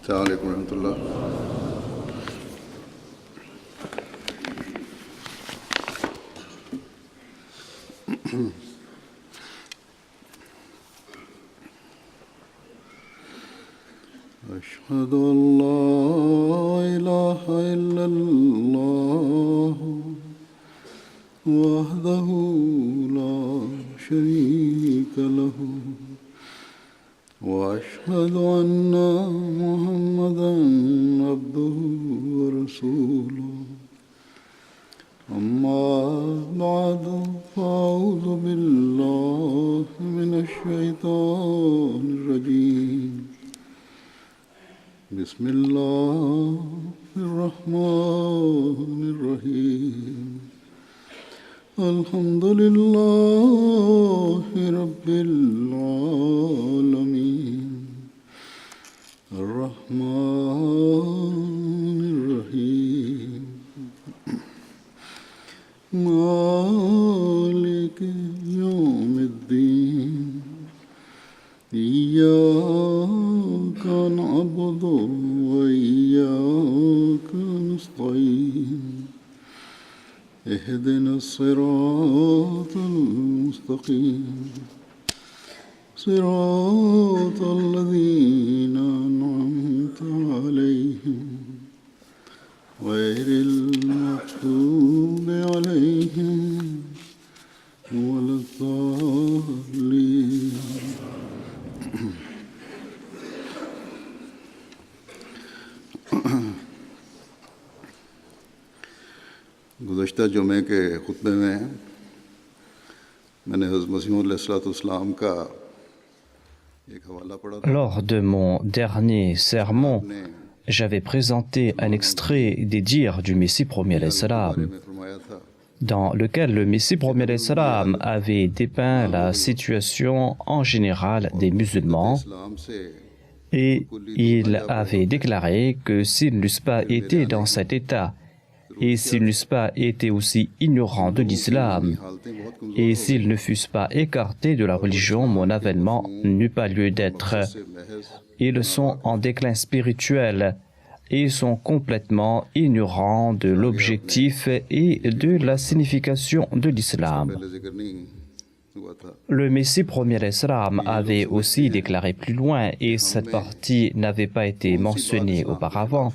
السلام عليكم ورحمة الله. أشهد أن لا إله إلا الله وحده لا شريك له وأشهد أن محمدًا عبده ورسوله أما بعد فأعوذ بالله من الشيطان الرجيم بسم الله الرحمن الرحيم الحمد لله رب العالمين الرحمن الرحيم مالك يوم الدين إياك نعبد وإياك نستعين اهدنا الصراط المستقيم صراط الذين أنعمت عليهم غير المغضوب عليهم ولا الضالين. गुज़श्ता जुमे के खुतबे में मैंने हज़रत मसीह अलैहिस्सलाम का एक हवाला पढ़ा था. Lors de mon dernier sermon, j'avais présenté un extrait des dires du Messie premier alayhi salam, dans lequel le Messie premier alayhi salam avait dépeint la situation en général des musulmans, et il avait déclaré que s'ils n'eussent pas été dans cet état, et s'ils n'eussent pas été aussi ignorants de l'islam, et s'ils ne fussent pas écartés de la religion, mon avènement n'eut pas lieu d'être. Ils sont en déclin spirituel et sont complètement ignorants de l'objectif et de la signification de l'islam. Le Messie premier alayhi salam avait aussi déclaré plus loin, et cette partie n'avait pas été mentionnée auparavant.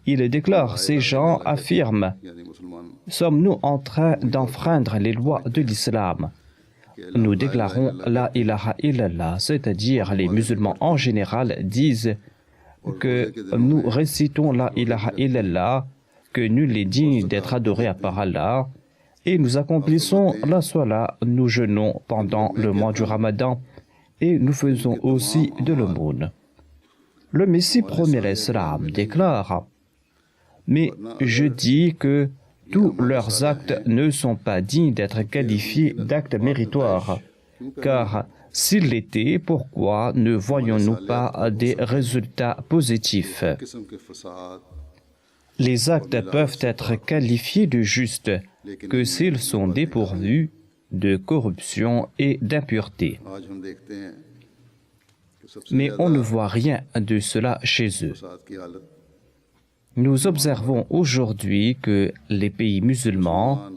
Il déclare, ces gens affirment, sommes-nous en train d'enfreindre les lois de l'islam? Nous déclarons la ilaha illallah, c'est-à-dire les musulmans en général disent que nous récitons la ilaha illallah, que nul n'est digne d'être adoré à part Allah, et nous accomplissons la salat, nous jeûnons pendant le mois du Ramadan, et nous faisons aussi de l'aumône. Le Messie premier alayhi salam déclare, mais je dis que tous leurs actes ne sont pas dignes d'être qualifiés d'actes méritoires, car s'ils l'étaient, pourquoi ne voyons-nous pas des résultats positifs? Les actes peuvent être qualifiés de justes que s'ils sont dépourvus de corruption et d'impureté. Mais on ne voit rien de cela chez eux. Nous observons aujourd'hui que les pays musulmans,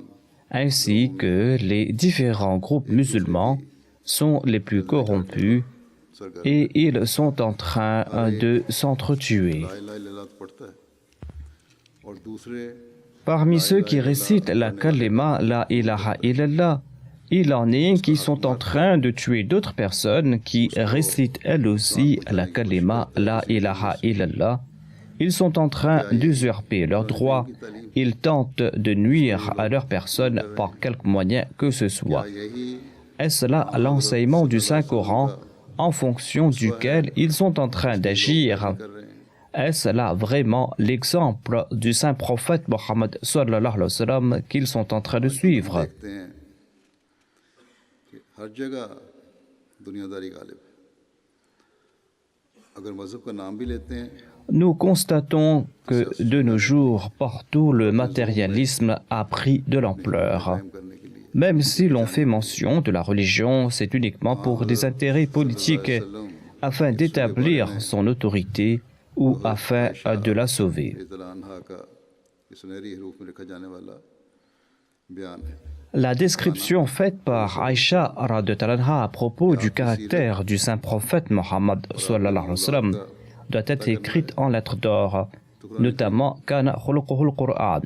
ainsi que les différents groupes musulmans, sont les plus corrompus et ils sont en train de s'entretuer. Parmi ceux qui récitent la kalima, la ilaha illallah, il en est qui sont en train de tuer d'autres personnes qui récitent elles aussi la kalima, la ilaha illallah. Ils sont en train d'usurper leurs droits. Ils tentent de nuire à leur personne par quelque moyen que ce soit. Est-ce là l'enseignement du Saint-Coran en fonction duquel ils sont en train d'agir? Est-ce là vraiment l'exemple du Saint-Prophète Mohammed sallallahu alayhi wa sallam qu'ils sont en train de suivre? Nous constatons que de nos jours, partout, le matérialisme a pris de l'ampleur. Même si l'on fait mention de la religion, c'est uniquement pour des intérêts politiques, afin d'établir son autorité ou afin de la sauver. La description faite par Aïcha radhiyallahu anha à propos du caractère du saint prophète Mohammed sallallahu alayhi wa sallam doit être écrite en lettres d'or, notamment Kana khuluquhul Qur'an,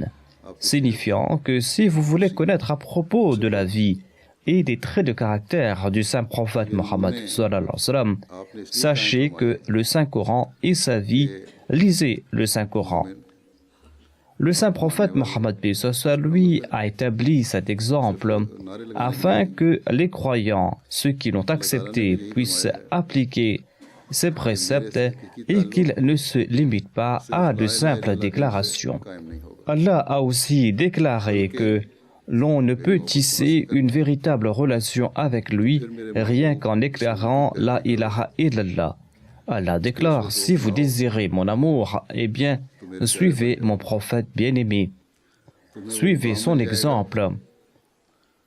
signifiant que si vous voulez connaître à propos de la vie et des traits de caractère du saint prophète Mohammed sallallahu alayhi wa sallam, sachez que le Saint-Coran est sa vie, lisez le Saint-Coran. Le saint prophète Mohammed lui a établi cet exemple afin que les croyants, ceux qui l'ont accepté, puissent appliquer ces préceptes et qu'ils ne se limitent pas à de simples déclarations. Allah a aussi déclaré que l'on ne peut tisser une véritable relation avec lui rien qu'en déclarant la ilaha illallah. Allah déclare: si vous désirez mon amour, eh bien, suivez mon prophète bien-aimé. Suivez son exemple.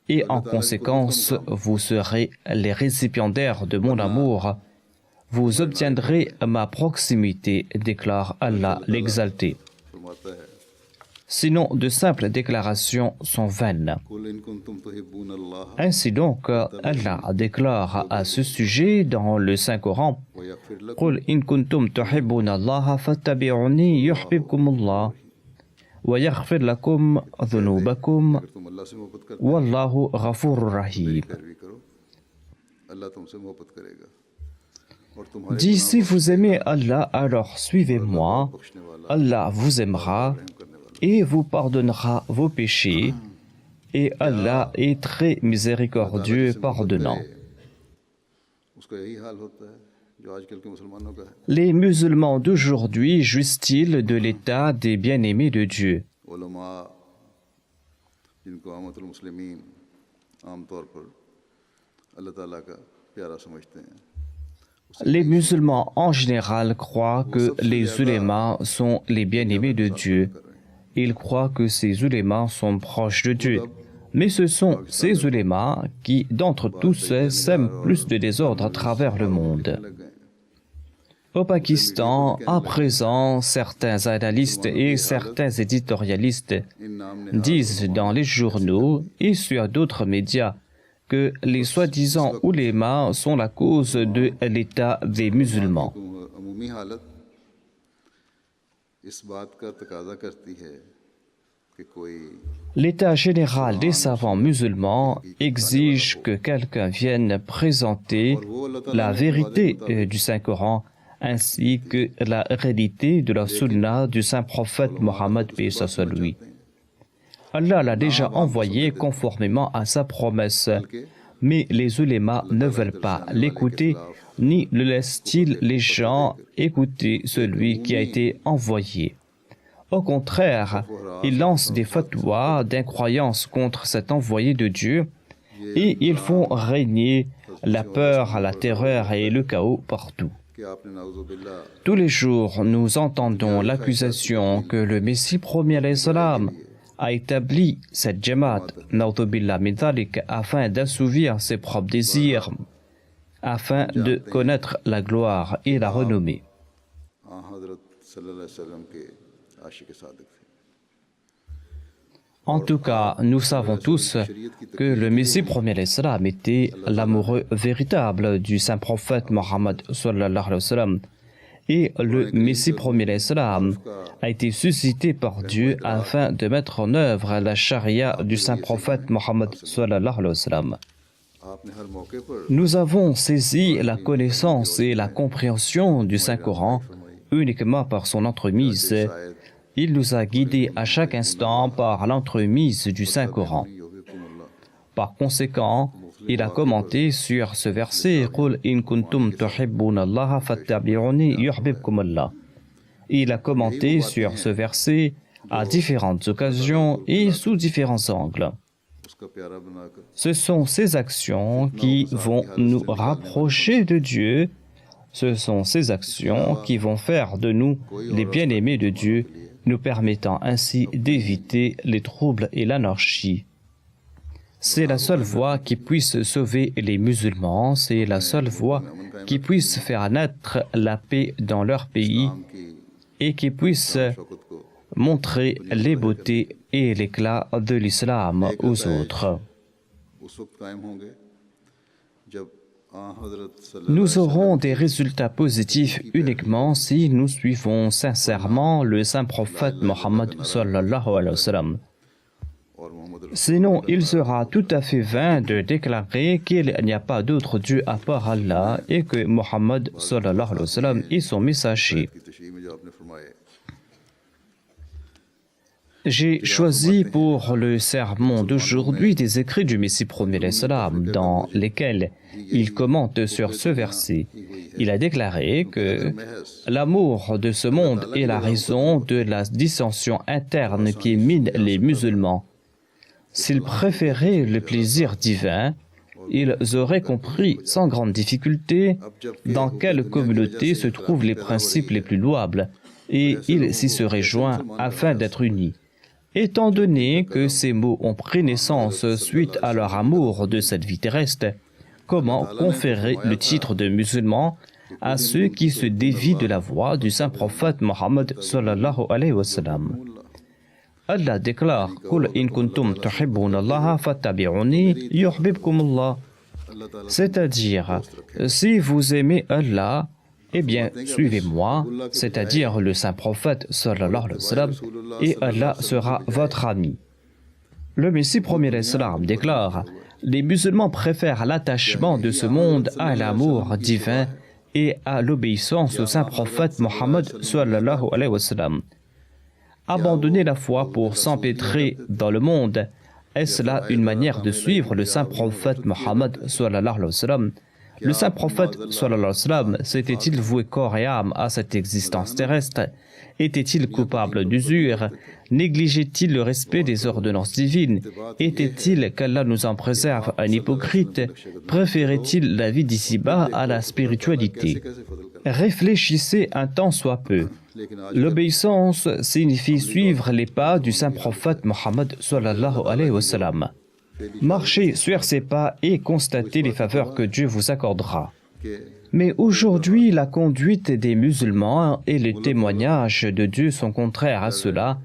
Et en conséquence, vous serez les récipiendaires de mon amour. Vous obtiendrez ma proximité, déclare Allah l'exalté. Sinon, de simples déclarations sont vaines. Ainsi donc, Allah déclare à ce sujet dans le Saint-Coran: قُلْ إِن كُنْتُمْ تُحِبُّونَ اللَّهَ فَاتَّبِعُونِي يُحْبِبْكُمُ اللَّهُ وَيَغْفِرْ لَكُمْ ذُنُوبَكُمْ وَاللَّهُ غَفُورٌ رَحِيمٌ. Dis: si vous aimez Allah, alors suivez-moi. Allah vous aimera et vous pardonnera vos péchés, et Allah est très miséricordieux et pardonnant. Les musulmans d'aujourd'hui jouissent-ils de l'état des bien-aimés de Dieu? Les musulmans en général croient que les ulémas sont les bien-aimés de Dieu. Ils croient que ces ulémas sont proches de Dieu. Mais ce sont ces ulémas qui, d'entre tous, sèment plus de désordre à travers le monde. Au Pakistan, à présent, certains analystes et certains éditorialistes disent dans les journaux et sur d'autres médias que les soi-disant ulémas sont la cause de l'état des musulmans. L'état général des savants musulmans exige que quelqu'un vienne présenter la vérité du Saint-Coran ainsi que la réalité de la sunna du saint prophète Mohammed lui. Allah l'a déjà envoyé conformément à sa promesse, mais les ulémas ne veulent pas l'écouter, ni le laissent-ils les gens écouter celui qui a été envoyé. Au contraire, ils lancent des fatwas d'incroyance contre cet envoyé de Dieu et ils font régner la peur, la terreur et le chaos partout. Tous les jours, nous entendons l'accusation que le Messie premier alayhi salam a établi cette jamaat, na'udzubillah min dhalik, afin d'assouvir ses propres désirs, afin de connaître la gloire et la renommée. En tout cas, nous savons tous que le Messie premier alayhi salam était l'amoureux véritable du saint prophète Mohammed sallallahu alayhi wa sallam. Et le Messie premier alayhi salam a été suscité par Dieu afin de mettre en œuvre la charia du saint prophète Mohammed sallallahu alayhi wa sallam. Nous avons saisi la connaissance et la compréhension du Saint-Coran uniquement par son entremise. Il nous a guidés à chaque instant par l'entremise du Saint-Coran. Par conséquent, il a commenté sur ce verset قُلْ إِن كُنْتُمْ تُحِبُّونَ اللَّهَ فَاتَّبِعُونِي يُحْبِبْكُمُ اللَّهُ. Il a commenté sur ce verset à différentes occasions et sous différents angles. Ce sont ces actions qui vont nous rapprocher de Dieu. Ce sont ces actions qui vont faire de nous les bien-aimés de Dieu, nous permettant ainsi d'éviter les troubles et l'anarchie. C'est la seule voie qui puisse sauver les musulmans, c'est la seule voie qui puisse faire naître la paix dans leur pays et qui puisse montrer les beautés et l'éclat de l'islam aux autres. Nous aurons des résultats positifs uniquement si nous suivons sincèrement le saint prophète Mohammed sallallahu alayhi wa sallam. Sinon, il sera tout à fait vain de déclarer qu'il n'y a pas d'autre Dieu à part Allah et que Mohammed sallallahu alayhi wa sallam est son messager. J'ai choisi pour le sermon d'aujourd'hui des écrits du Messie premier l'Islam dans lesquels il commente sur ce verset. Il a déclaré que l'amour de ce monde est la raison de la dissension interne qui mine les musulmans. S'ils préféraient le plaisir divin, ils auraient compris sans grande difficulté dans quelle communauté se trouvent les principes les plus louables et ils s'y seraient joints afin d'être unis. Étant donné que ces mots ont pris naissance suite à leur amour de cette vie terrestre, comment conférer le titre de musulman à ceux qui se dévient de la voie du saint prophète Mohammed sallallahu alayhi wa sallam? Allah déclare « Qul in kuntum tuhibbuna Allah fattabi'uni yuhbibkum Allah » c'est-à-dire, si vous aimez Allah, eh bien, suivez-moi, c'est-à-dire le saint prophète sallallahu alayhi wa sallam, et Allah sera votre ami. Le Messie premier l'Islam déclare « Les musulmans préfèrent l'attachement de ce monde à l'amour divin et à l'obéissance au saint prophète Mohammed sallallahu alayhi wa sallam. » Abandonner la foi pour s'empêtrer dans le monde, est-ce là une manière de suivre le saint prophète Mohammed sallallahu alayhi wa sallam? Le saint prophète sallallahu alayhi wa sallam s'était-il voué corps et âme à cette existence terrestre? Était-il coupable d'usure? Négligeait-il le respect des ordonnances divines? Était-il, qu'Allah nous en préserve, un hypocrite? Préférait-il la vie d'ici-bas à la spiritualité? Réfléchissez un tant soit peu. L'obéissance signifie suivre les pas du saint prophète Mohammed sallallahu alayhi wa sallam. Marchez sur ses pas et constatez les faveurs que Dieu vous accordera. Mais aujourd'hui, la conduite des musulmans et le témoignage de Dieu sont contraires à cela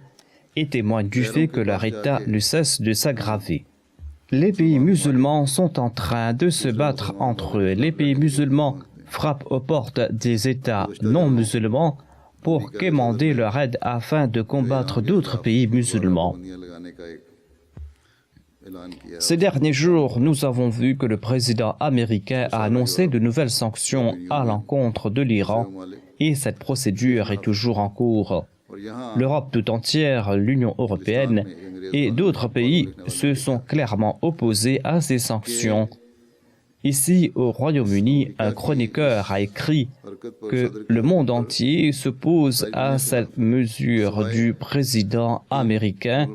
et témoignent du fait que leur état ne cesse de s'aggraver. Les pays musulmans sont en train de se battre entre eux. Les pays musulmans frappent aux portes des États non musulmans pour quémander leur aide afin de combattre d'autres pays musulmans. Ces derniers jours, nous avons vu que le président américain a annoncé de nouvelles sanctions à l'encontre de l'Iran et cette procédure est toujours en cours. L'Europe tout entière, l'Union européenne et d'autres pays se sont clairement opposés à ces sanctions. Ici, au Royaume-Uni, un chroniqueur a écrit que le monde entier s'oppose à cette mesure du président américain,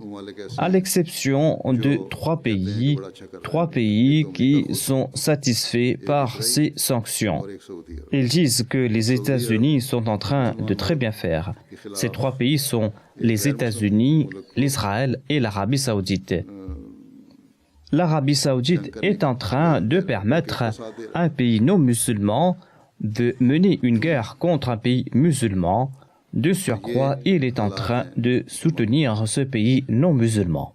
à l'exception de trois pays qui sont satisfaits par ces sanctions. Ils disent que les États-Unis sont en train de très bien faire. Ces trois pays sont les États-Unis, l'Israël et l'Arabie saoudite. L'Arabie saoudite est en train de permettre à un pays non musulman de mener une guerre contre un pays musulman. De surcroît, il est en train de soutenir ce pays non musulman.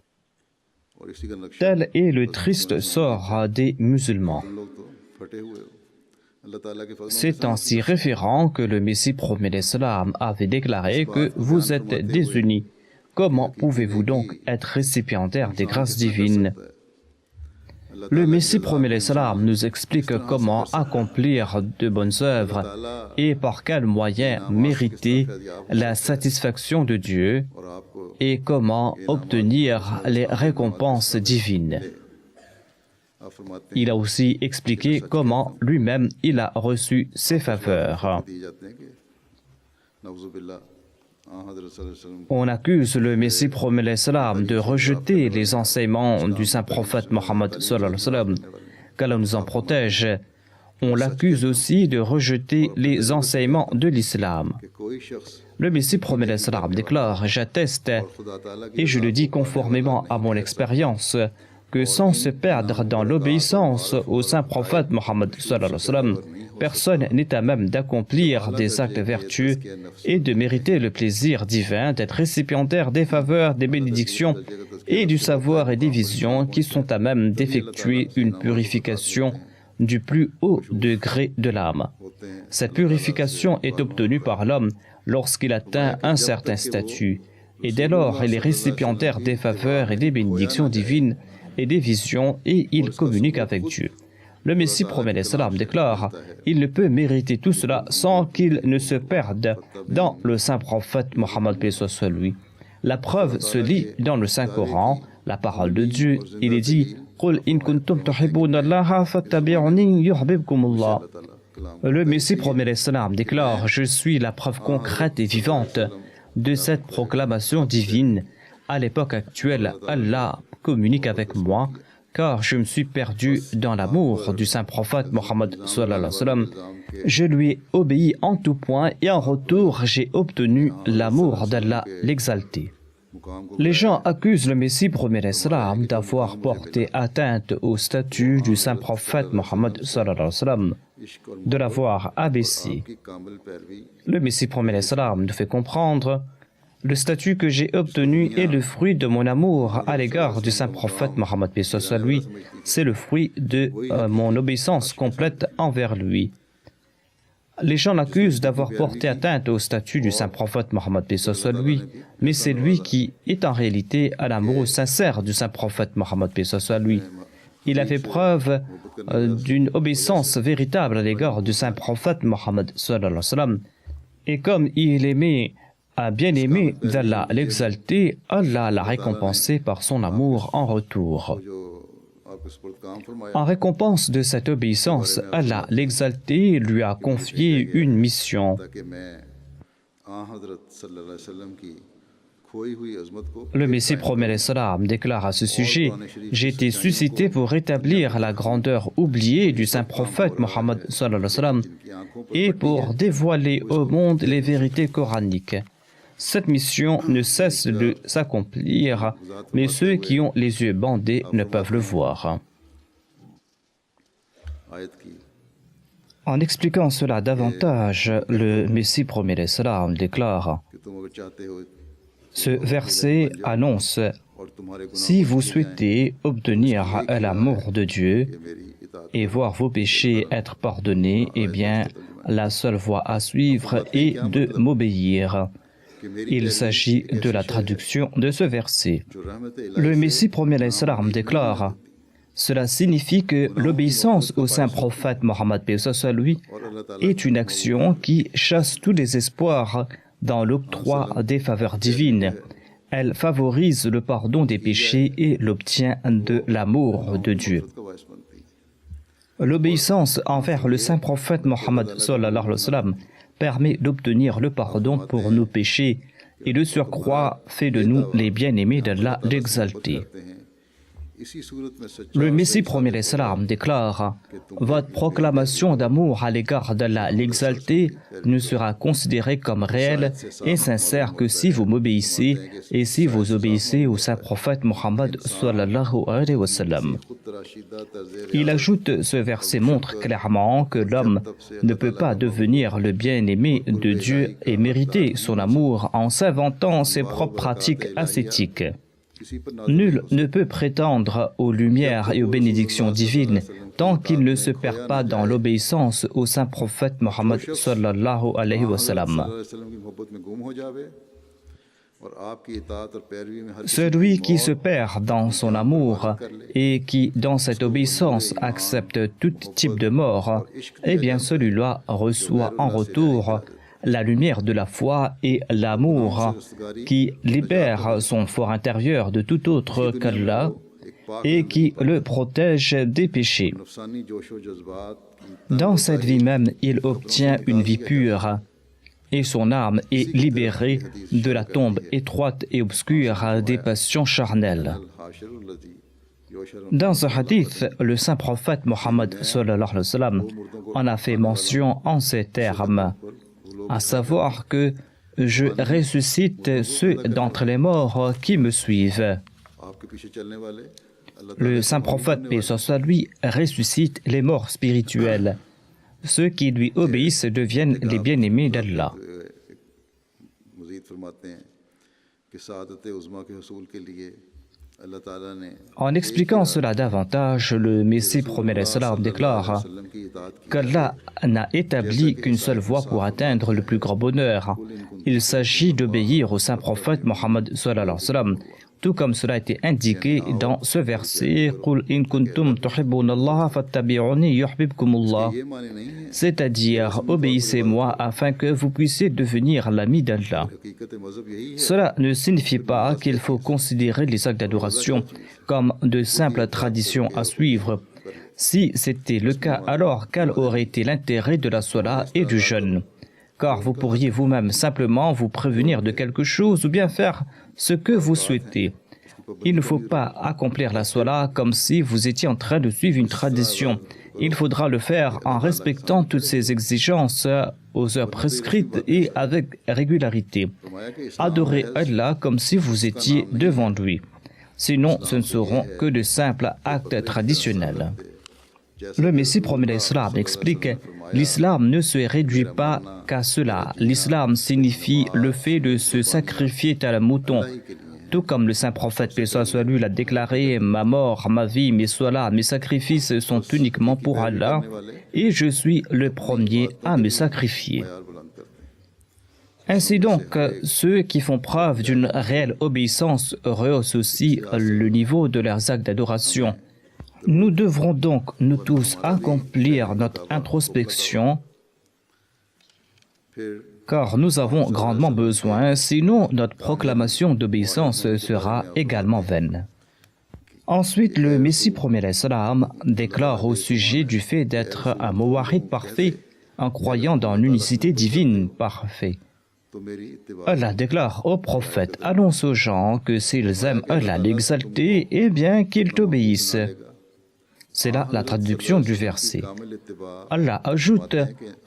Tel est le triste sort des musulmans. C'est en s'y référant que le Messie premier l'Islam avait déclaré que vous êtes désunis. Comment pouvez-vous donc être récipiendaire des grâces divines? Le Messie premier l'Islam nous explique comment accomplir de bonnes œuvres et par quels moyens mériter la satisfaction de Dieu et comment obtenir les récompenses divines. Il a aussi expliqué comment lui-même il a reçu ses faveurs. On accuse le Messie premier l'Islam de rejeter les enseignements du saint prophète Mohammed sallallahu alayhi wa sallam, qu'Allah nous en protège. On l'accuse aussi de rejeter les enseignements de l'islam. Le Messie premier l'Islam déclare « J'atteste, et je le dis conformément à mon expérience, que sans se perdre dans l'obéissance au saint prophète Mohammed sallallahu alayhi wa sallam, personne n'est à même d'accomplir des actes vertueux et de mériter le plaisir divin d'être récipiendaire des faveurs, des bénédictions et du savoir et des visions qui sont à même d'effectuer une purification du plus haut degré de l'âme. Cette purification est obtenue par l'homme lorsqu'il atteint un certain statut, et dès lors il est récipiendaire des faveurs et des bénédictions divines et des visions, et il communique avec Dieu. Le Messie promet l'Islam déclare « Il ne peut mériter tout cela sans qu'il ne se perde dans le saint prophète Mohammed paix soit lui. » La preuve se lit dans le Saint-Coran, la parole de Dieu. Il est dit « Qul in kuntum tuhibbuna Allaha fattabi'uni yuhbibkum Allah » Le Messie promet l'Islam déclare « Je suis la preuve concrète et vivante de cette proclamation divine. À l'époque actuelle, Allah communique avec moi, car je me suis perdu dans l'amour du saint prophète Mohammed sallallahu alayhi wa sallam. Je lui ai obéi en tout point et en retour, j'ai obtenu l'amour d'Allah l'exalté. » Les gens accusent le Messie promet l'Islam d'avoir porté atteinte au statut du saint prophète Mohammed sallallahu alayhi wa sallam, de l'avoir abaissé. Le Messie promet l'Islam nous fait comprendre: le statut que j'ai obtenu est le fruit de mon amour à l'égard du saint prophète Mohammed paix soit lui. C'est le fruit de mon obéissance complète envers lui. Les gens l'accusent d'avoir porté atteinte au statut du saint prophète Mohammed paix soit lui, mais c'est lui qui est en réalité à l'amour sincère du saint prophète Mohammed paix soit lui. Il a fait preuve d'une obéissance véritable à l'égard du saint prophète Mohammed sallallahu alayhi wa sallam. Et comme il aimait un bien-aimé d'Allah l'exalté, Allah l'a récompensé par son amour en retour. En récompense de cette obéissance, Allah l'exalté lui a confié une mission. Le Messie promet l'Islam déclare à ce sujet: j'ai été suscité pour rétablir la grandeur oubliée du saint prophète Mohammed sallallahu alayhi wa sallam et pour dévoiler au monde les vérités coraniques. Cette mission ne cesse de s'accomplir, mais ceux qui ont les yeux bandés ne peuvent le voir. En expliquant cela davantage, le Messie promet l'Islam déclare: ce verset annonce: si vous souhaitez obtenir l'amour de Dieu et voir vos péchés être pardonnés, eh bien, la seule voie à suivre est de m'obéir. Il s'agit de la traduction de ce verset. Le Messie promet l'Islam déclare: cela signifie que l'obéissance au saint prophète Mohammed paix soit lui est une action qui chasse tous les espoirs dans l'octroi des faveurs divines. Elle favorise le pardon des péchés et l'obtient de l'amour de Dieu. L'obéissance envers le saint prophète Mohammed sallallahu alayhi wa sallam permet d'obtenir le pardon pour nos péchés et de surcroît fait de nous les bien-aimés d'Allah l'exalté. Le Messie promet l'Islam déclare: votre proclamation d'amour à l'égard d'Allah l'exalté ne sera considérée comme réelle et sincère que si vous m'obéissez et si vous obéissez au saint prophète Mohammed sallallahu alayhi wa sallam. Il ajoute: ce verset montre clairement que l'homme ne peut pas devenir le bien-aimé de Dieu et mériter son amour en s'inventant ses propres pratiques ascétiques. Nul ne peut prétendre aux lumières et aux bénédictions divines tant qu'il ne se perd pas dans l'obéissance au saint prophète Mohammed sallallahu alayhi wa sallam. Celui qui se perd dans son amour et qui, dans cette obéissance, accepte tout type de mort, eh bien celui-là reçoit en retour la lumière de la foi et l'amour qui libère son fort intérieur de tout autre qu'Allah et qui le protège des péchés. Dans cette vie même, il obtient une vie pure et son âme est libérée de la tombe étroite et obscure des passions charnelles. Dans un hadith, le saint prophète Mohammed sallallahu alayhi wa sallam en a fait mention en ces termes, à savoir que je ressuscite ceux d'entre les morts qui me suivent. Le saint prophète, paix soit lui, ressuscite les morts spirituels. Ceux qui lui obéissent deviennent les bien-aimés d'Allah. En expliquant cela davantage, le Messie promet salam déclare qu'Allah n'a établi qu'une seule voie pour atteindre le plus grand bonheur. Il s'agit d'obéir au saint prophète Mohammed sallallahu alayhi wa sallam, tout comme cela a été indiqué dans ce verset Qul in kuntum tuhibbunallaha fattabi'uni yuhibbukumullah, c'est-à-dire obéissez-moi afin que vous puissiez devenir l'ami d'Allah. Cela ne signifie pas qu'il faut considérer les actes d'adoration comme de simples traditions à suivre. Si c'était le cas, alors quel aurait été l'intérêt de la salat et du jeûne? Car vous pourriez vous-même simplement vous prévenir de quelque chose ou bien faire ce que vous souhaitez. Il ne faut pas accomplir la salat comme si vous étiez en train de suivre une tradition. Il faudra le faire en respectant toutes ces exigences aux heures prescrites et avec régularité. Adorez Allah comme si vous étiez devant lui. Sinon, ce ne seront que de simples actes traditionnels. Le Messie promet l'Islam explique l'Islam ne se réduit pas qu'à cela. L'Islam signifie le fait de se sacrifier tel un mouton. Tout comme le saint prophète, paix soit lui, l'a déclaré, ma mort, ma vie, mes salats, mes sacrifices sont uniquement pour Allah et je suis le premier à me sacrifier. Ainsi donc, ceux qui font preuve d'une réelle obéissance rehaussent aussi le niveau de leurs actes d'adoration. Nous devrons donc, nous tous, accomplir notre introspection, car nous avons grandement besoin, sinon notre proclamation d'obéissance sera également vaine. Ensuite, le Messie promet salam déclare au sujet du fait d'être un muwahhid parfait, en croyant dans l'unicité divine parfaite. Allah déclare au prophète, annonce aux gens que s'ils aiment Allah l'exalter, eh bien qu'ils t'obéissent. C'est là la traduction du verset. Allah ajoute,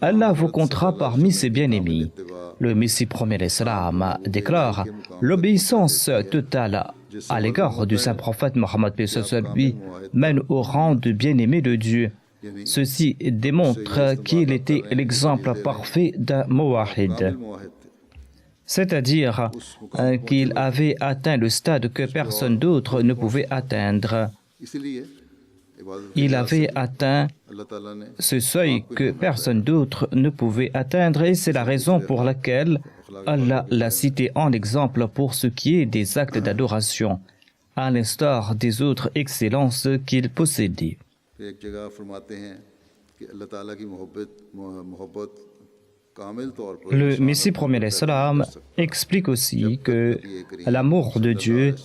Allah vous comptera parmi ses bien-aimés. Le Messie promet salam déclare, l'obéissance totale à l'égard du saint prophète Mohammed lui mène au rang de bien-aimé de Dieu. Ceci démontre qu'il était l'exemple parfait d'un muwahhid. C'est-à-dire qu'il avait atteint le stade que personne d'autre ne pouvait atteindre. Il avait atteint ce seuil que personne d'autre ne pouvait atteindre et c'est la raison pour laquelle Allah l'a cité en exemple pour ce qui est des actes d'adoration, à l'instar des autres excellences qu'il possédait. Le Messie promet salam explique aussi que l'amour de Dieu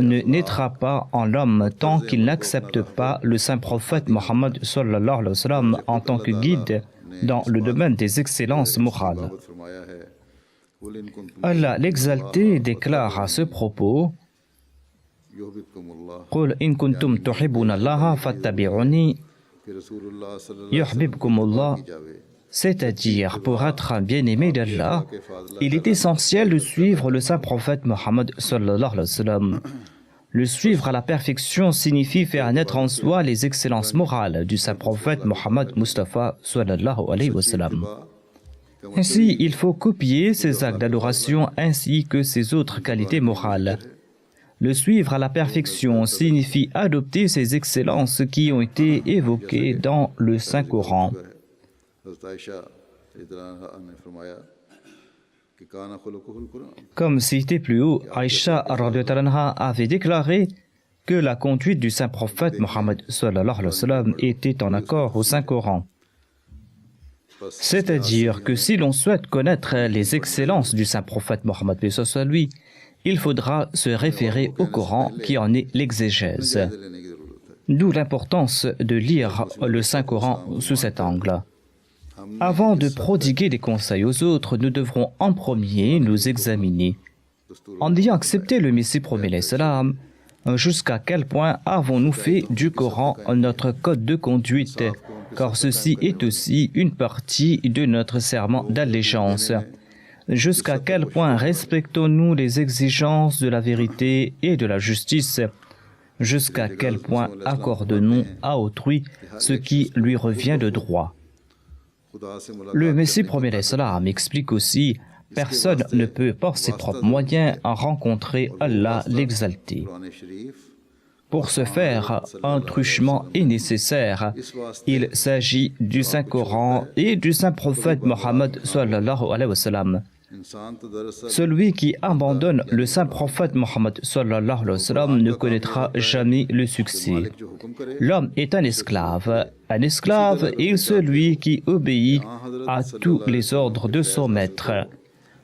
ne naîtra pas en l'homme tant qu'il n'accepte pas le saint prophète Mohammed sallallahu alayhi wa sallam en tant que guide dans le domaine des excellences morales. Allah l'exalté déclare à ce propos Qul in kuntum tuhibbuna Allaha fattabi'uni yuhibbukumullah. C'est-à-dire, pour être un bien-aimé d'Allah, il est essentiel de suivre le saint prophète Mohammed sallallahu alayhi wa sallam. Le suivre à la perfection signifie faire naître en soi les excellences morales du saint prophète Mohammed Mustafa sallallahu alayhi wa sallam. Ainsi, il faut copier ses actes d'adoration ainsi que ses autres qualités morales. Le suivre à la perfection signifie adopter ces excellences qui ont été évoquées dans le Saint-Coran. Comme cité plus haut, Aïcha avait déclaré que la conduite du saint prophète Mohammed sallallahu alayhi wa sallam était en accord au Saint-Coran. C'est-à-dire que si l'on souhaite connaître les excellences du saint prophète Mohammed lui, il faudra se référer au Coran qui en est l'exégèse. D'où l'importance de lire le Saint-Coran sous cet angle. Avant de prodiguer des conseils aux autres, nous devrons en premier nous examiner. En ayant accepté le Messie promet salam, jusqu'à quel point avons-nous fait du Coran notre code de conduite, car ceci est aussi une partie de notre serment d'allégeance. Jusqu'à quel point respectons-nous les exigences de la vérité et de la justice? Jusqu'à quel point accorde-nous à autrui ce qui lui revient de droit? Le Messie premier l'Islam explique aussi: personne ne peut par ses propres moyens rencontrer Allah l'exalté. Pour ce faire, un truchement est nécessaire. Il s'agit du Saint-Coran et du Saint-Prophète Mohammed sallallahu alayhi wa sallam. Celui qui abandonne le Saint-Prophète Mohammed sallallahu alayhi wa sallam ne connaîtra jamais le succès. L'homme est un esclave. Un esclave est celui qui obéit à tous les ordres de son maître.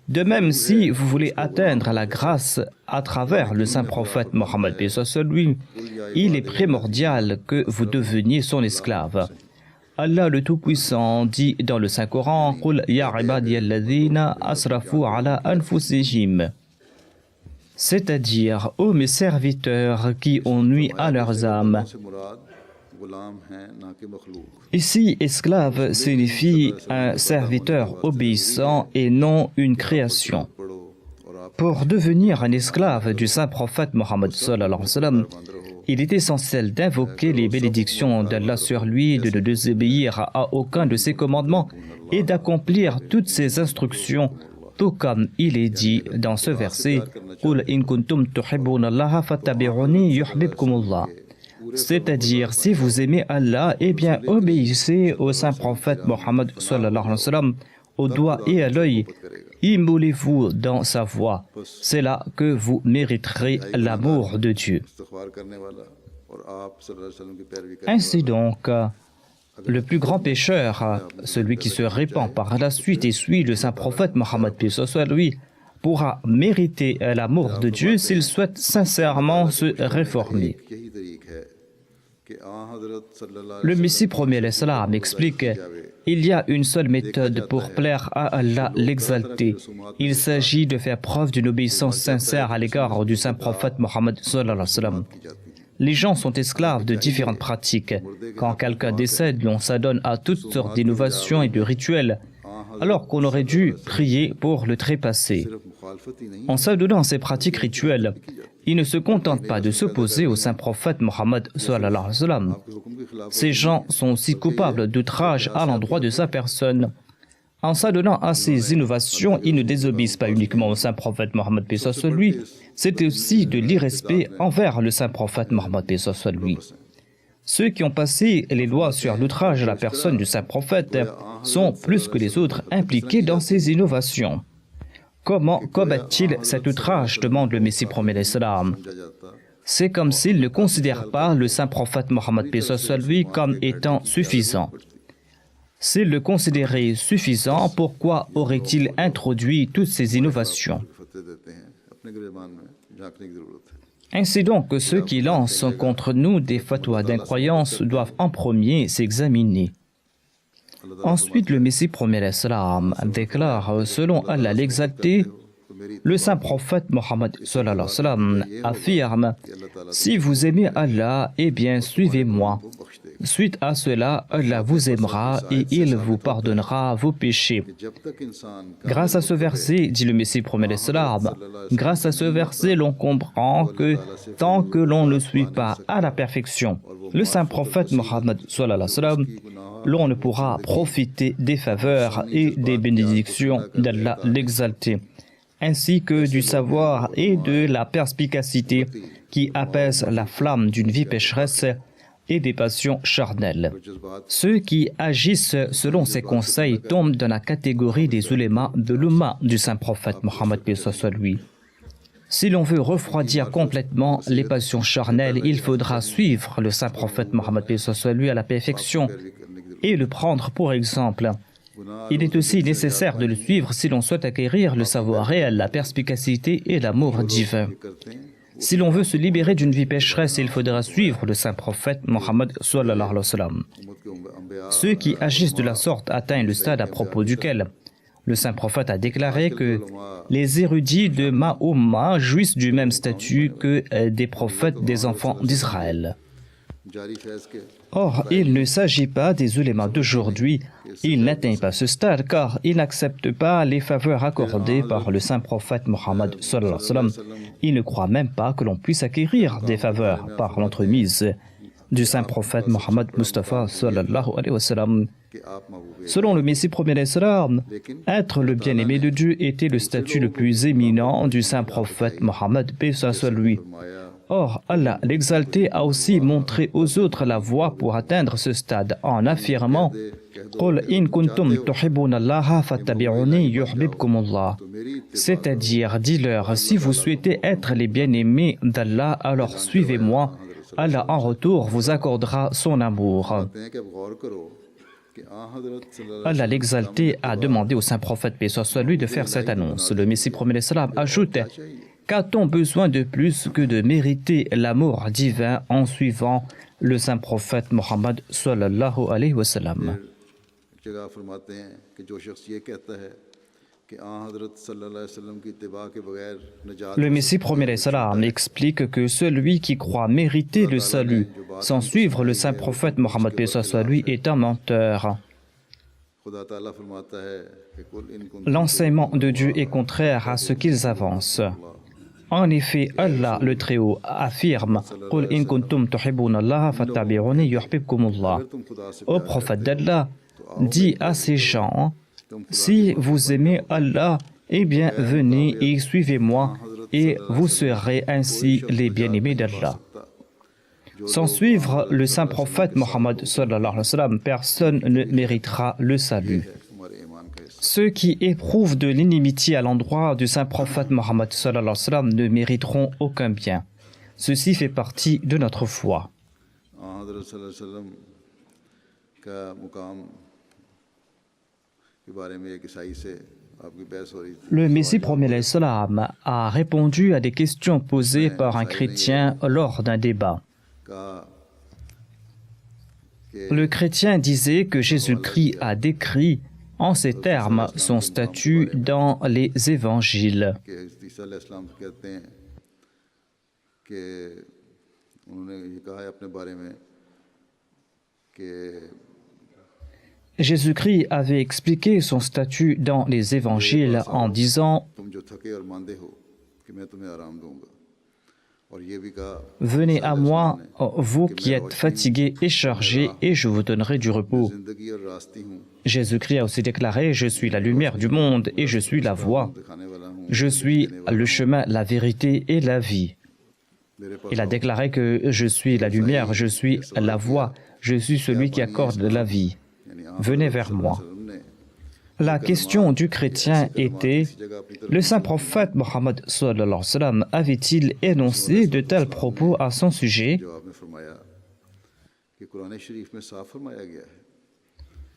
De même, si vous voulez atteindre la grâce à travers le Saint-Prophète Mohammed, lui, il est primordial que vous deveniez son esclave. Allah le Tout-Puissant dit dans le Saint-Coran: Qul ya ibadiyalladhina asrafu ala anfusihim. C'est-à-dire, ô mes serviteurs qui ont nui à leurs âmes. Ici, esclave signifie un serviteur obéissant et non une création. Pour devenir un esclave du Saint-Prophète Mohammed sallallahu alayhi wa sallam, il est essentiel d'invoquer les bénédictions d'Allah sur lui, de ne désobéir à aucun de ses commandements et d'accomplir toutes ses instructions, tout comme il est dit dans ce verset: Qul in kuntum tuhibbuna Allaha fattabi'uni yuhibbukumullah. C'est-à-dire, si vous aimez Allah, eh bien obéissez au Saint-Prophète Mohammed sallallahu alayhi wa sallam au doigt et à l'œil. Immolez-vous dans sa voie. C'est là que vous mériterez l'amour de Dieu. Ainsi donc, le plus grand pécheur, celui qui se répand par la suite et suit le Saint-Prophète Mohammed, paix soit lui, pourra mériter l'amour de Dieu s'il souhaite sincèrement se réformer. Le Messie premier l'Islam explique: il y a une seule méthode pour plaire à Allah l'exalté. Il s'agit de faire preuve d'une obéissance sincère à l'égard du Saint-Prophète Mohammed sallallahu alayhi wa sallam. Les gens sont esclaves de différentes pratiques. Quand quelqu'un décède, on s'adonne à toutes sortes d'innovations et de rituels, alors qu'on aurait dû prier pour le trépasser. En s'adonnant à ces pratiques rituelles, il ne se contente pas de s'opposer au Saint-Prophète Mohammed sallallahu alayhi wa sallam. Ces gens sont aussi coupables d'outrage à l'endroit de sa personne. En s'adonnant à ces innovations, ils ne désobéissent pas uniquement au Saint-Prophète Mohammed, paix soit lui, c'est aussi de l'irrespect envers le Saint-Prophète Mohammed, paix soit lui. Ceux qui ont passé les lois sur l'outrage à la personne du Saint-Prophète sont plus que les autres impliqués dans ces innovations. Comment combattent-ils cet outrage, demande le Messie premier l'Islam. C'est comme s'ils ne considèrent pas le Saint-Prophète Mohammed, paix soit lui, comme étant suffisant. S'ils le considéraient suffisant, pourquoi aurait-il introduit toutes ces innovations? Ainsi donc, ceux qui lancent contre nous des fatwas d'incroyance doivent en premier s'examiner. Ensuite, le Messie premier l'Islam déclare: selon Allah l'exalté, le Saint-Prophète Mohammed sallallahu alayhi wa sallam affirme: si vous aimez Allah, eh bien suivez-moi. Suite à cela, Allah vous aimera et il vous pardonnera vos péchés. Grâce à ce verset, dit le Messie premier l'Islam, grâce à ce verset, l'on comprend que tant que l'on ne suit pas à la perfection le Saint-Prophète Mohammed sallallahu alayhi wa sallam, l'on ne pourra profiter des faveurs et des bénédictions d'Allah l'exalté, ainsi que du savoir et de la perspicacité qui apaisent la flamme d'une vie pécheresse et des passions charnelles. Ceux qui agissent selon ces conseils tombent dans la catégorie des ulémas de l'umma du Saint-Prophète Mohammed, paix soit lui. Si l'on veut refroidir complètement les passions charnelles, il faudra suivre le Saint-Prophète Mohammed, paix soit lui, à la perfection et le prendre pour exemple. Il est aussi nécessaire de le suivre si l'on souhaite acquérir le savoir réel, la perspicacité et l'amour divin. Si l'on veut se libérer d'une vie pécheresse, il faudra suivre le Saint-Prophète Mohammed sallallahu alayhi wa sallam. Ceux qui agissent de la sorte atteignent le stade à propos duquel le Saint-Prophète a déclaré que les érudits de ma umma jouissent du même statut que des prophètes des enfants d'Israël. Or, il ne s'agit pas des ulémas d'aujourd'hui. Ils n'atteignent pas ce stade car ils n'acceptent pas les faveurs accordées par le saint prophète Mohammed sallallahu alayhi wa sallam. Ils ne croient même pas que l'on puisse acquérir des faveurs par l'entremise du saint prophète Mohammed Mustafa sallallahu alayhi wa sallam. Selon le Messie premier alayhi salam, être le bien-aimé de Dieu était le statut le plus éminent du saint prophète Mohammed, paix soit lui. Or, Allah l'exalté a aussi montré aux autres la voie pour atteindre ce stade en affirmant قُلْ إِن كُنْتُمْ تُحِبُّونَ اللَّهَ فَاتَّبِعُونِي يُحْبِبْكُمُ اللَّهُ. C'est-à-dire, dis-leur, si vous souhaitez être les bien-aimés d'Allah, alors suivez-moi. Allah en retour vous accordera son amour. Allah l'exalté a demandé au saint prophète paix soit lui de faire cette annonce. Le Messie premier salam ajoute: qu'a-t-on besoin de plus que de mériter l'amour divin en suivant le saint prophète Mohammed sallallahu alayhi wa sallam? Le Messie premier salam explique que celui qui croit mériter le salut sans suivre le saint prophète Mohammed paix soit lui est un menteur. L'enseignement de Dieu est contraire à ce qu'ils avancent. En effet, Allah le Très-Haut affirme قُلْ إِن كُنْتُمْ تُحِبُّونَ اللَّهَ فَاتَّبِعُونِي يُحْبِبْكُمُ اللَّهُ. Ô prophète d'Allah, dis à ces gens: si vous aimez Allah, eh bien venez et suivez-moi, et vous serez ainsi les bien-aimés d'Allah. Sans suivre le saint prophète Mohammed sallallahu alayhi wa sallam, personne ne méritera le salut. Ceux qui éprouvent de l'inimitié à l'endroit du saint prophète Mohammed sallallahu alayhi wa sallam ne mériteront aucun bien. Ceci fait partie de notre foi. Le Messie premier alayhi salam a répondu à des questions posées par un chrétien lors d'un débat. Le chrétien disait que Jésus-Christ a décrit en ces termes son statut dans les évangiles. Jésus-Christ avait expliqué son statut dans les évangiles en disant: venez à moi, vous qui êtes fatigués et chargés, et je vous donnerai du repos. Jésus-Christ a aussi déclaré: je suis la lumière du monde et je suis la voie. Je suis le chemin, la vérité et la vie. Il a déclaré que je suis la lumière, je suis la voie, je suis celui qui accorde la vie. Venez vers moi. La question du chrétien était: le saint prophète Mohammed sallallahu alayhi wa sallam avait-il énoncé de tels propos à son sujet?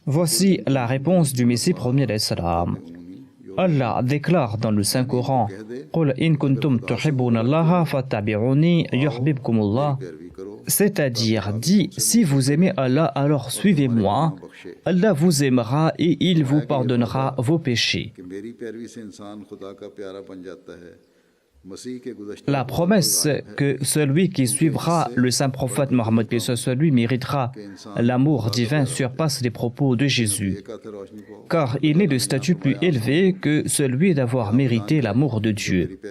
Voici la réponse du Messie premier alayhi salam. Allah déclare dans le Saint-Coran: قُلْ إِن كُنْتُمْ تُحِبُّونَ اللَّهَ فَاتَّبِعُونِي يُحْبِبْكُمُ اللَّهُ. C'est-à-dire, dit, si vous aimez Allah, alors suivez-moi. Allah vous aimera et il vous pardonnera vos péchés. La promesse que celui qui suivra le saint prophète Mohammed paix soit lui méritera l'amour divin surpasse les propos de Jésus, car il n'est de statut plus élevé que celui d'avoir mérité l'amour de Dieu.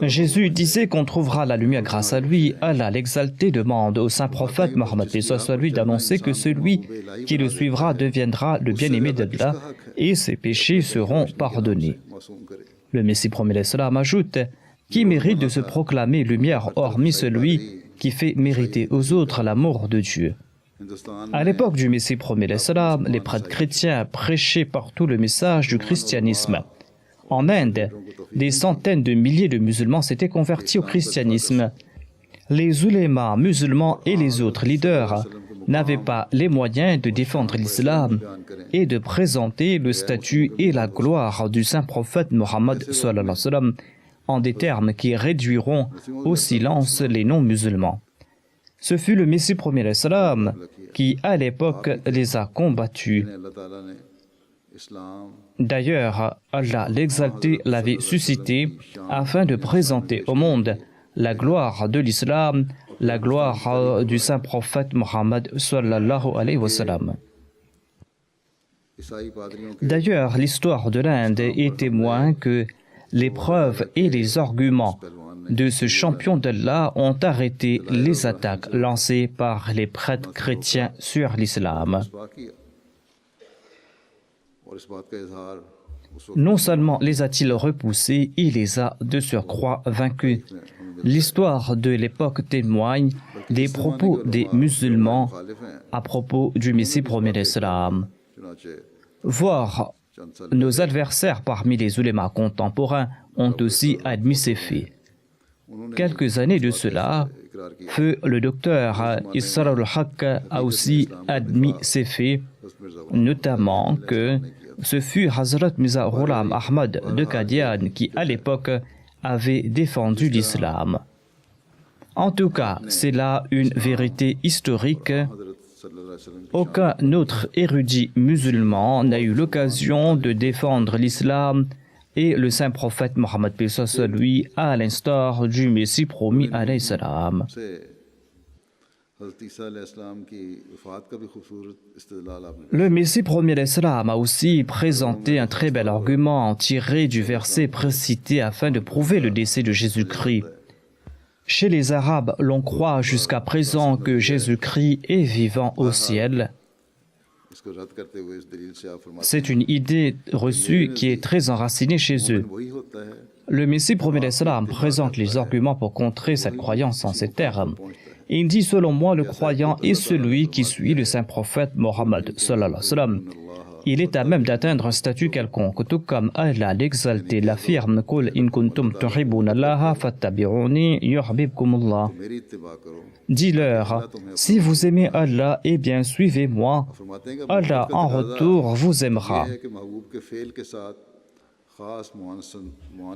Jésus disait qu'on trouvera la lumière grâce à lui. Allah l'exalté demande au saint prophète Mohammed paix soit lui d'annoncer que celui qui le suivra deviendra le bien-aimé d'Allah et ses péchés seront pardonnés. Le Messie premier salam ajoute: qui mérite de se proclamer lumière hormis celui qui fait mériter aux autres l'amour de Dieu? À l'époque du Messie premier salam, les prêtres chrétiens prêchaient partout le message du christianisme. En Inde, des centaines de milliers de musulmans s'étaient convertis au christianisme. Les ulémas musulmans et les autres leaders n'avaient pas les moyens de défendre l'islam et de présenter le statut et la gloire du saint prophète Mohammed sallallahu alayhi wa sallam en des termes qui réduiront au silence les non-musulmans. Ce fut le Messie premier alayhi salam qui, à l'époque, les a combattus. D'ailleurs, Allah l'exalté l'avait suscité afin de présenter au monde la gloire de l'islam la gloire du saint prophète Mohammed sallallahu alayhi wa sallam. D'ailleurs, l'histoire de l'Inde est témoin que les preuves et les arguments de ce champion d'Allah ont arrêté les attaques lancées par les prêtres chrétiens sur l'islam. Non seulement les a-t-il repoussés, il les a de surcroît vaincus. L'histoire de l'époque témoigne des propos des musulmans à propos du Messie premier d'Islam. Voire, nos adversaires parmi les ulémas contemporains ont aussi admis ces faits. Quelques années de cela, feu le docteur Israr al-Haq a aussi admis ces faits, notamment que ce fut Hazrat Mirza Ghulam Ahmad de Qadian qui, à l'époque, avait défendu l'islam. En tout cas, c'est là une vérité historique. Aucun autre érudit musulman n'a eu l'occasion de défendre l'islam et le saint prophète Mohammed lui à l'instar du Messie promis alayhi salam. Le Messie premier d'Islam a aussi présenté un très bel argument tiré du verset précité afin de prouver le décès de Jésus-Christ. Chez les Arabes, l'on croit jusqu'à présent que Jésus-Christ est vivant au ciel. C'est une idée reçue qui est très enracinée chez eux. Le Messie premier d'Islam présente les arguments pour contrer cette croyance en ces termes. Il dit, selon moi, le croyant est celui qui suit le saint prophète Mohammed sallallahu alayhi wa sallam. Il est à même d'atteindre un statut quelconque, tout comme Allah l'exalté l'affirme, Qul in kuntum tuhibbuna Allaha fattabi'uni yuhbibkumullah. Dis-leur, si vous aimez Allah, eh bien suivez-moi. Allah en retour vous aimera.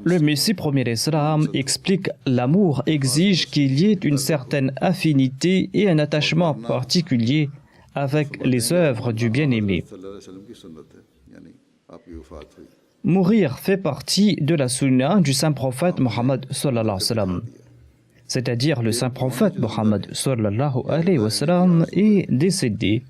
Le Messie premier d'Islam explique l'amour exige qu'il y ait une certaine affinité et un attachement particulier avec les œuvres du bien-aimé. Mourir fait partie de la sunna du saint prophète Mohammed sallallahu alayhi wa sallam. C'est-à-dire le saint prophète Mohammed sallallahu alayhi wa sallam est décédé.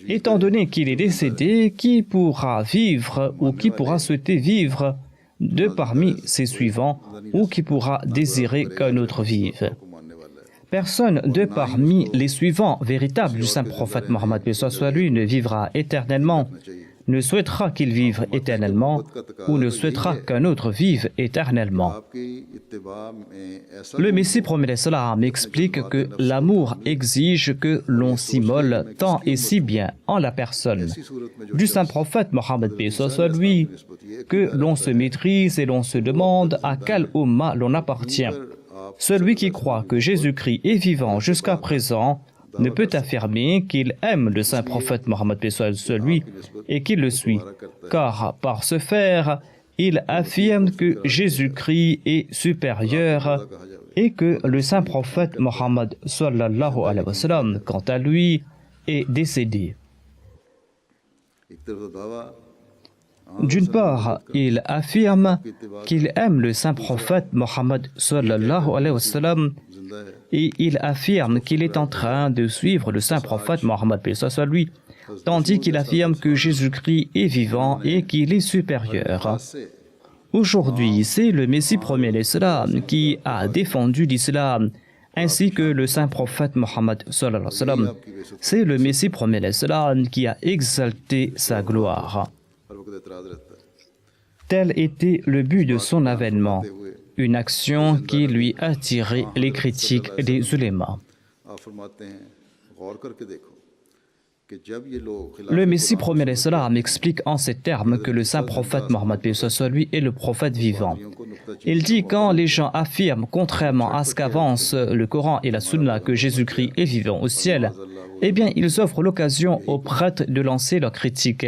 Étant donné qu'il est décédé, qui pourra vivre ou qui pourra souhaiter vivre de parmi ses suivants ou qui pourra désirer qu'un autre vive? Personne de parmi les suivants véritables du saint prophète Mohammed lui ne vivra éternellement, ne souhaitera qu'il vive éternellement ou ne souhaitera qu'un autre vive éternellement. Le Messie premier d'Islam explique que l'amour exige que l'on s'immole tant et si bien en la personne du saint prophète Mohammed lui que l'on se maîtrise et l'on se demande à quel umma l'on appartient. Celui qui croit que Jésus-Christ est vivant jusqu'à présent ne peut affirmer qu'il aime le saint prophète Mohammed lui et qu'il le suit, car par ce faire, il affirme que Jésus-Christ est supérieur et que le saint prophète Mohammed sallallahu alayhi wa sallam, quant à lui, est décédé. D'une part, il affirme qu'il aime le saint prophète Mohammed sallallahu alayhi wa sallam et il affirme qu'il est en train de suivre le saint prophète Mohammed lui, tandis qu'il affirme que Jésus-Christ est vivant et qu'il est supérieur. Aujourd'hui, c'est le Messie premier d'Islam qui a défendu l'islam, ainsi que le saint prophète Mohammed sallallahu alayhi wa sallam. C'est le Messie premier d'Islam qui a exalté sa gloire. Tel était le but de son avènement, une action qui lui a attiré les critiques des ulémas. Le Messie premier d'Islam explique en ces termes que le saint prophète Mohammed lui est le prophète vivant. Il dit quand les gens affirment, contrairement à ce qu'avance le Coran et la Sunna, que Jésus-Christ est vivant au ciel, eh bien ils offrent l'occasion aux prêtres de lancer leurs critiques.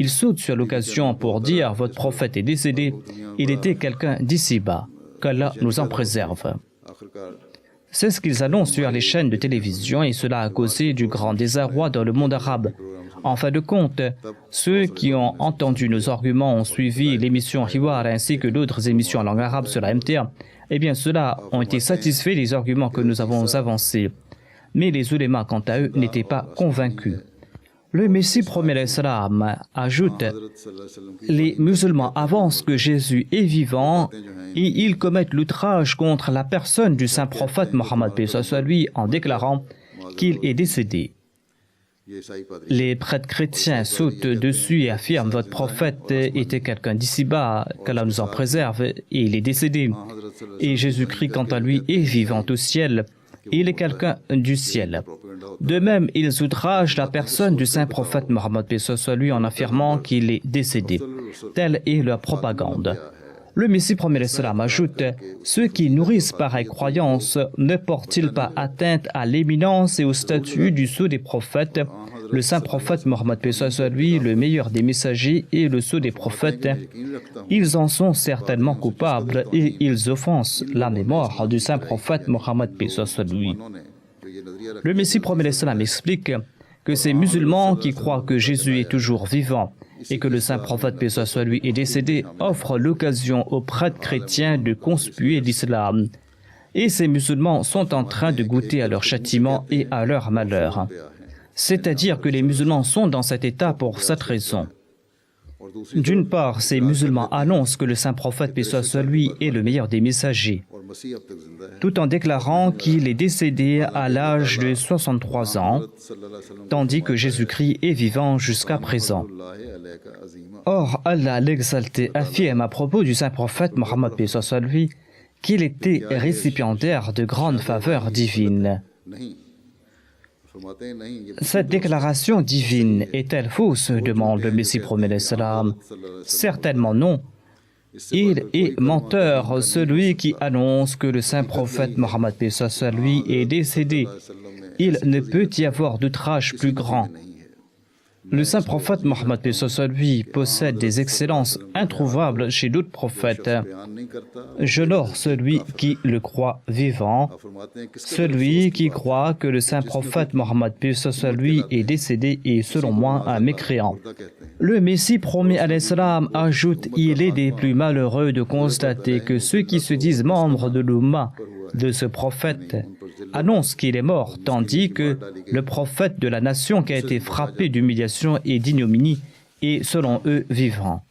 Ils sautent sur l'occasion pour dire « Votre prophète est décédé, il était quelqu'un d'ici-bas, qu'Allah nous en préserve ». C'est ce qu'ils annoncent sur les chaînes de télévision et cela a causé du grand désarroi dans le monde arabe. En fin de compte, ceux qui ont entendu nos arguments ont suivi l'émission Hiwar ainsi que d'autres émissions en langue arabe sur la MTA. Eh bien, ceux-là ont été satisfaits des arguments que nous avons avancés. Mais les ulémas, quant à eux, n'étaient pas convaincus. Le Messie promet l'Islam ajoute « Les musulmans avancent que Jésus est vivant et ils commettent l'outrage contre la personne du saint prophète Mohammed paix soit lui en déclarant qu'il est décédé. Les prêtres chrétiens sautent dessus et affirment « Votre prophète était quelqu'un d'ici-bas, qu'Allah nous en préserve, et il est décédé. Et Jésus-Christ, quant à lui, est vivant au ciel. Il est quelqu'un du ciel. » De même, ils outragent la personne du saint prophète Mohammed paix soit lui en affirmant qu'il est décédé. Telle est leur propagande. Le Messie promet l'Islam ajoute « Ceux qui nourrissent pareille croyance ne portent-ils pas atteinte à l'éminence et au statut du sceau des prophètes, le saint prophète Mohammed paix soit lui, le meilleur des messagers et le sceau des prophètes? Ils en sont certainement coupables et ils offensent la mémoire du saint prophète Mohammed paix soit lui. » Le Messie promet l'Islam explique que ces musulmans qui croient que Jésus est toujours vivant et que le saint prophète paix soit lui est décédé offrent l'occasion aux prêtres chrétiens de conspuer l'islam. Et ces musulmans sont en train de goûter à leur châtiment et à leur malheur. C'est-à-dire que les musulmans sont dans cet état pour cette raison. D'une part, ces musulmans annoncent que le saint prophète paix soit lui est le meilleur des messagers, tout en déclarant qu'il est décédé à l'âge de 63 ans, tandis que Jésus-Christ est vivant jusqu'à présent. Or, Allah l'exalté affirme à propos du saint prophète Mohammed paix soit lui qu'il était récipiendaire de grandes faveurs divines. Cette déclaration divine est-elle fausse? Demande le Messie promet l'Islam. Certainement non. Il est menteur, celui qui annonce que le saint prophète Mohammed paix soit lui est décédé. Il ne peut y avoir d'outrage plus grand. Le saint prophète Mohammed paix soit lui possède des excellences introuvables chez d'autres prophètes. J'honore celui qui le croit vivant, celui qui croit que le saint prophète Mohammed paix soit lui est décédé est selon moi un mécréant. Le Messie promis à l'Islam ajoute « Il est des plus malheureux de constater que ceux qui se disent membres de l'Oumma de ce prophète annoncent qu'il est mort, tandis que le prophète de la nation qui a été frappé d'humiliation et d'ignominie est selon eux vivant. »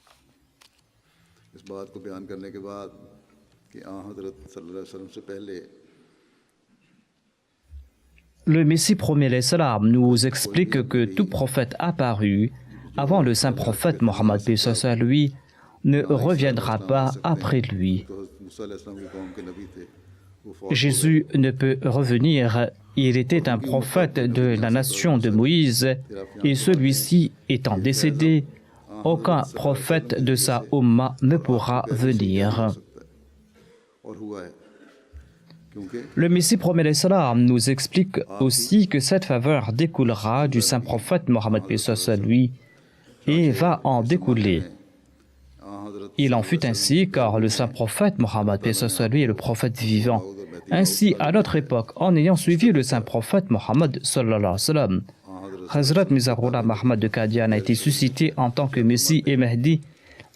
Le Messie promet l'Islam nous explique que tout prophète apparu avant le saint prophète Mohammed paix soit lui ne reviendra pas après lui. Jésus ne peut revenir. Il était un prophète de la nation de Moïse et celui-ci étant décédé, aucun prophète de sa Ummah ne pourra venir. Le Messie promet l'Islam nous explique aussi que cette faveur découlera du saint prophète Mohammed paix soit lui et va en découler. Il en fut ainsi car le saint prophète Mohammed paix soit lui est le prophète vivant. Ainsi, à notre époque, en ayant suivi le saint prophète Mohammed sallallahu alayhi wa sallam, Hazrat Mirza Ghulam Ahmad de Qadian a été suscité en tant que Messie et Mahdi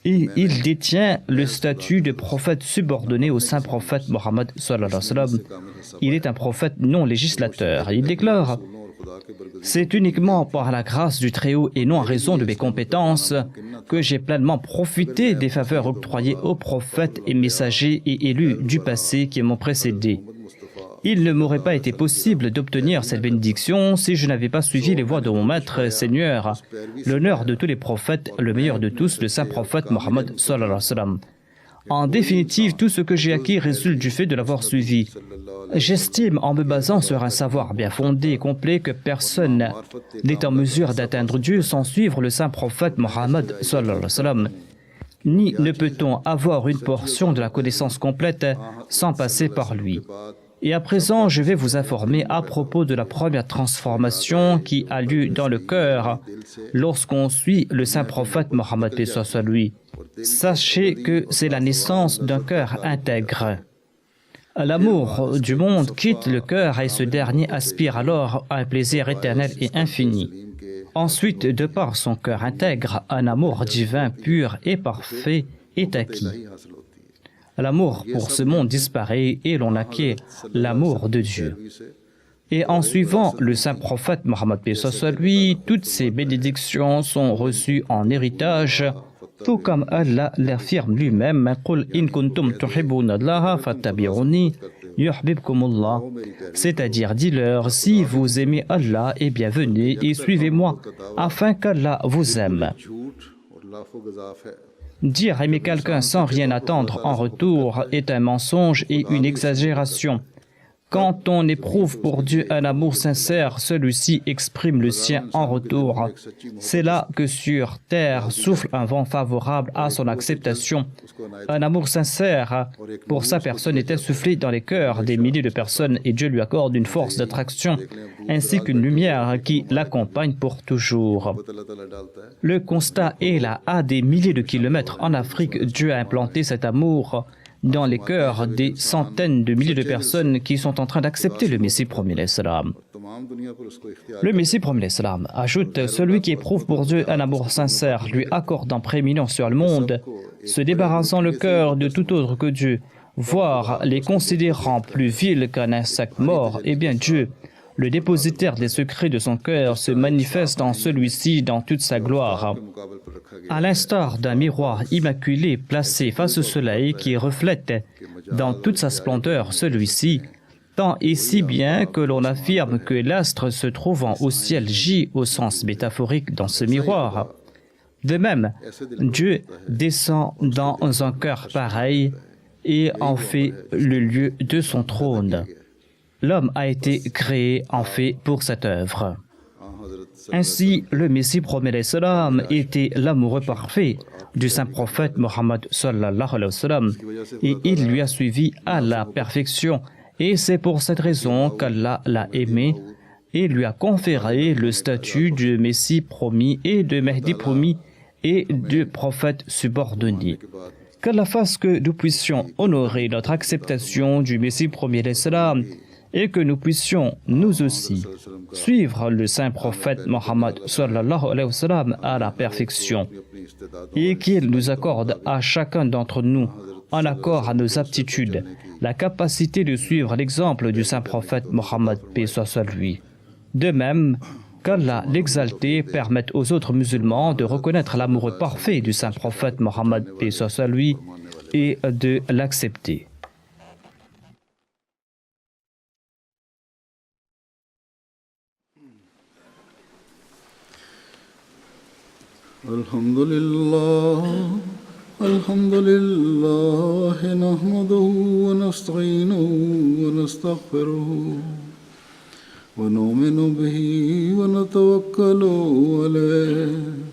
et il détient le statut de prophète subordonné au saint prophète Mohammed sallallahu alayhi wa sallam. Il est un prophète non législateur. Il déclare « C'est uniquement par la grâce du Très-Haut et non en raison de mes compétences que j'ai pleinement profité des faveurs octroyées aux prophètes et messagers et élus du passé qui m'ont précédé. Il ne m'aurait pas été possible d'obtenir cette bénédiction si je n'avais pas suivi les voies de mon maître Seigneur, l'honneur de tous les prophètes, le meilleur de tous, le saint prophète Mohammed sallallahu alayhi wa sallam. En définitive, tout ce que j'ai acquis résulte du fait de l'avoir suivi. J'estime, en me basant sur un savoir bien fondé et complet, que personne n'est en mesure d'atteindre Dieu sans suivre le saint prophète Mohammed sallallahu alayhi wa sallam. Ni ne peut-on avoir une portion de la connaissance complète sans passer par lui. Et à présent, je vais vous informer à propos de la première transformation qui a lieu dans le cœur lorsqu'on suit le saint prophète Mohammed paix soit lui. Sachez que c'est la naissance d'un cœur intègre. L'amour du monde quitte le cœur et ce dernier aspire alors à un plaisir éternel et infini. Ensuite, de par son cœur intègre, un amour divin, pur et parfait est acquis. L'amour pour ce monde disparaît et l'on acquiert l'amour de Dieu. Et en suivant le saint prophète Mohammed lui, toutes ces bénédictions sont reçues en héritage, tout comme Allah l'affirme lui-même, Qul in kuntum tuhibbuna Allaha fattabi'uni yuhibbukumullah. C'est-à-dire, dis-leur, si vous aimez Allah, eh bien venez et suivez-moi, afin qu'Allah vous aime. Dire aimer quelqu'un sans rien attendre en retour est un mensonge et une exagération. Quand on éprouve pour Dieu un amour sincère, celui-ci exprime le sien en retour. C'est là que sur terre souffle un vent favorable à son acceptation. Un amour sincère pour sa personne est insufflé dans les cœurs des milliers de personnes et Dieu lui accorde une force d'attraction ainsi qu'une lumière qui l'accompagne pour toujours. Le constat est là, à des milliers de kilomètres en Afrique, Dieu a implanté cet amour dans les cœurs des centaines de milliers de personnes qui sont en train d'accepter le Messie promis l'Islam. Le Messie promis l'Islam ajoute, celui qui éprouve pour Dieu un amour sincère, lui accordant prééminence sur le monde, se débarrassant le cœur de tout autre que Dieu, voire les considérant plus vils qu'un insecte mort, eh bien Dieu, le dépositaire des secrets de son cœur, se manifeste en celui-ci dans toute sa gloire. À l'instar d'un miroir immaculé placé face au soleil qui reflète dans toute sa splendeur celui-ci, tant et si bien que l'on affirme que l'astre se trouvant au ciel gît au sens métaphorique dans ce miroir. De même, Dieu descend dans un cœur pareil et en fait le lieu de son trône. L'homme a été créé en fait pour cette œuvre. Ainsi, le Messie promis l'Islam était l'amoureux parfait du saint prophète Mohammed sallallahu alayhi wa sallam et il lui a suivi à la perfection et c'est pour cette raison qu'Allah l'a aimé et lui a conféré le statut de Messie promis et de Mahdi promis et de prophète subordonné. Qu'Allah fasse que nous puissions honorer notre acceptation du Messie promis l'Islam et que nous puissions, nous aussi, suivre le saint prophète Mohammed sallallahu alayhi wa sallam à la perfection et qu'il nous accorde à chacun d'entre nous, en accord à nos aptitudes, la capacité de suivre l'exemple du saint prophète Mohammed, paix soit sur lui. De même, qu'Allah l'exalté permette aux autres musulmans de reconnaître l'amour parfait du saint prophète Mohammed, paix soit sur lui, et de l'accepter. Alhamdulillah, nahmaduhu wa nasta'inuhu wa nastaghfiruhu wa nu'minu bihi wa natawakkalu alayhi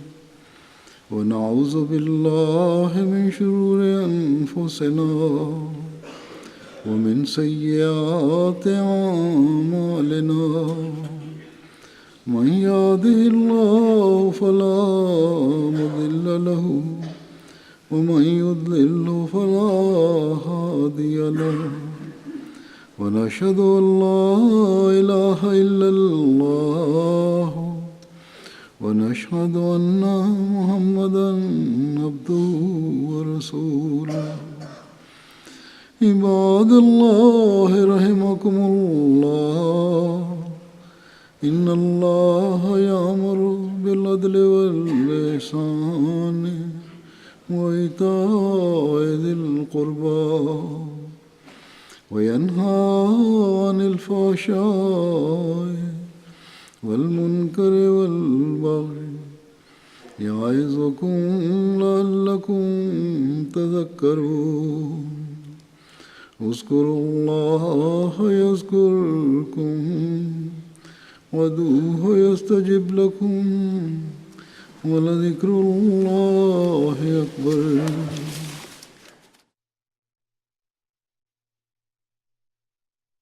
wa na'udhu billahi min shururi anfusina wa min sayyiati a'malina. من يهده الله فلا مضل له ومن يضلل فلا هادي له ونشهد أن لا إله إلا الله ونشهد أن محمدا عبده ورسوله عباد الله رحمكم الله إن الله يأمر بالعدل والإحسان وإيتاء ذي القربى وينهى عن الفحشاء والمنكر والبغي يعظكم لعلكم تذكرون اذكروا الله يذكركم وادعوه يستجب لكم ولذكر الله أكبر.